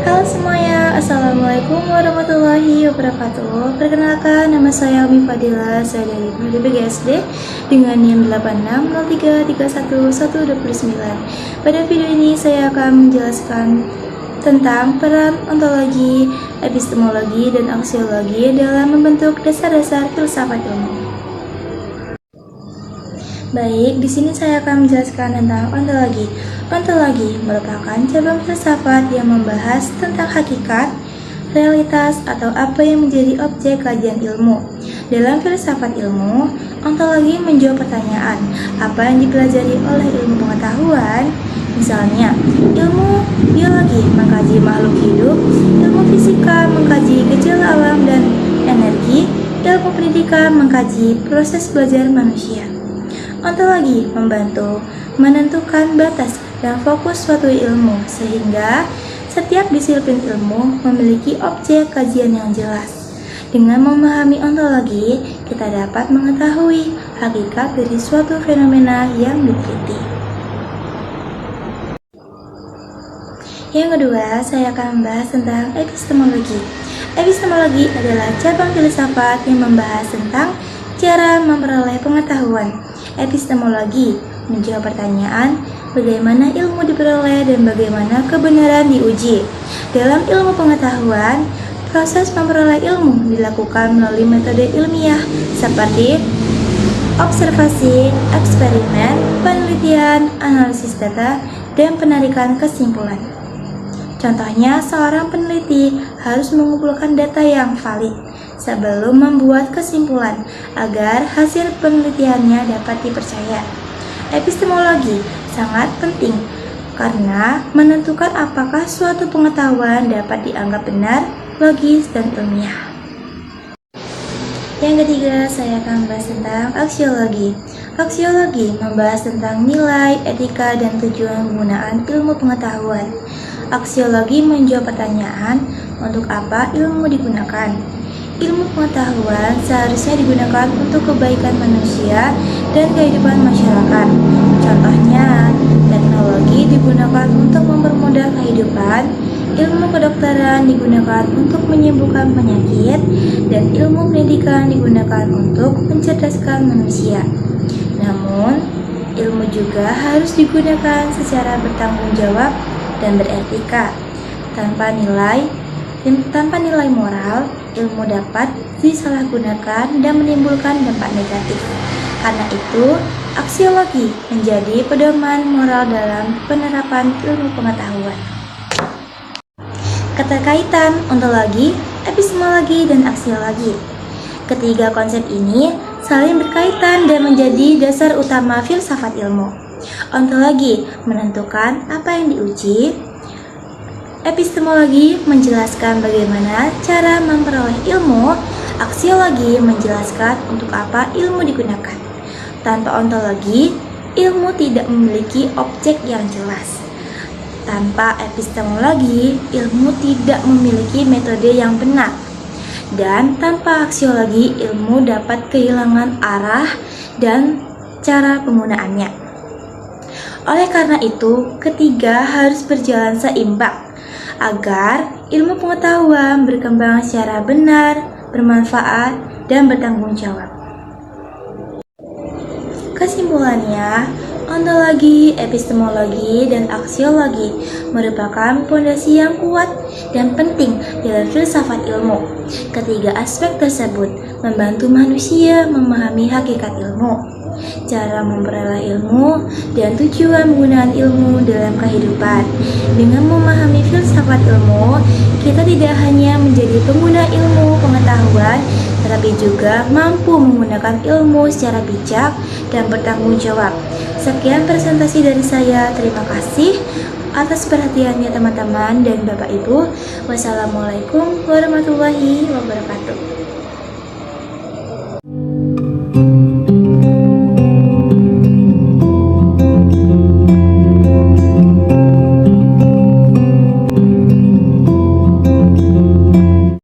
Halo semuanya, Assalamualaikum warahmatullahi wabarakatuh. Perkenalkan, nama saya Umi Fadila, saya dari Prodi BGSD dengan NIM 8603311129. Pada video ini saya akan menjelaskan tentang peran ontologi, epistemologi, dan aksiologi dalam membentuk dasar-dasar filsafat ilmu. Baik, di sini saya akan menjelaskan tentang ontologi. Ontologi merupakan cabang filsafat yang membahas tentang hakikat, realitas, atau apa yang menjadi objek kajian ilmu. Dalam filsafat ilmu, ontologi menjawab pertanyaan, apa yang dipelajari oleh ilmu pengetahuan? Misalnya, ilmu biologi mengkaji makhluk hidup, ilmu fisika mengkaji gejala alam dan energi, ilmu pendidikan mengkaji proses belajar manusia. Ontologi membantu menentukan batas dan fokus suatu ilmu sehingga setiap disiplin ilmu memiliki objek kajian yang jelas. Dengan memahami ontologi, kita dapat mengetahui hakikat dari suatu fenomena yang diteliti. Yang kedua, saya akan membahas tentang epistemologi. Epistemologi adalah cabang filsafat yang membahas tentang cara memperoleh pengetahuan. Epistemologi menjawab pertanyaan bagaimana ilmu diperoleh dan bagaimana kebenaran diuji. Dalam ilmu pengetahuan, proses memperoleh ilmu dilakukan melalui metode ilmiah seperti observasi, eksperimen, penelitian, analisis data, dan penarikan kesimpulan. Contohnya, seorang peneliti harus mengumpulkan data yang valid sebelum membuat kesimpulan agar hasil penelitiannya dapat dipercaya. Epistemologi sangat penting karena menentukan apakah suatu pengetahuan dapat dianggap benar, logis, dan ilmiah. Yang ketiga, saya akan membahas tentang aksiologi. Aksiologi membahas tentang nilai, etika, dan tujuan penggunaan ilmu pengetahuan. Aksiologi menjawab pertanyaan, untuk apa ilmu digunakan? Ilmu pengetahuan seharusnya digunakan untuk kebaikan manusia dan kehidupan masyarakat. Contohnya, teknologi digunakan untuk mempermudah kehidupan, ilmu kedokteran digunakan untuk menyembuhkan penyakit, dan ilmu pendidikan digunakan untuk mencerdaskan manusia. Namun, ilmu juga harus digunakan secara bertanggung jawab dan beretika. Tanpa nilai moral, ilmu dapat disalahgunakan dan menimbulkan dampak negatif. Karena itu, aksiologi menjadi pedoman moral dalam penerapan ilmu pengetahuan. Keterkaitan ontologi, epistemologi, dan aksiologi. Ketiga konsep ini saling berkaitan dan menjadi dasar utama filsafat ilmu. Ontologi menentukan apa yang diuji. Epistemologi menjelaskan bagaimana cara memperoleh ilmu. Aksiologi menjelaskan untuk apa ilmu digunakan. Tanpa ontologi, ilmu tidak memiliki objek yang jelas. Tanpa epistemologi, ilmu tidak memiliki metode yang benar. Dan tanpa aksiologi, ilmu dapat kehilangan arah dan cara penggunaannya. Oleh karena itu, ketiga harus berjalan seimbang agar ilmu pengetahuan berkembang secara benar, bermanfaat, dan bertanggung jawab. Kesimpulannya, ontologi, epistemologi, dan aksiologi merupakan fondasi yang kuat dan penting dalam filsafat ilmu. Ketiga aspek tersebut membantu manusia memahami hakikat ilmu, cara memperoleh ilmu, dan tujuan penggunaan ilmu dalam kehidupan. Dengan memahami filsafat ilmu, kita tidak hanya menjadi pengguna ilmu pengetahuan, tetapi juga mampu menggunakan ilmu secara bijak dan bertanggung jawab. Sekian presentasi dari saya. Terima kasih atas perhatiannya teman-teman dan Bapak Ibu. Wassalamualaikum warahmatullahi wabarakatuh.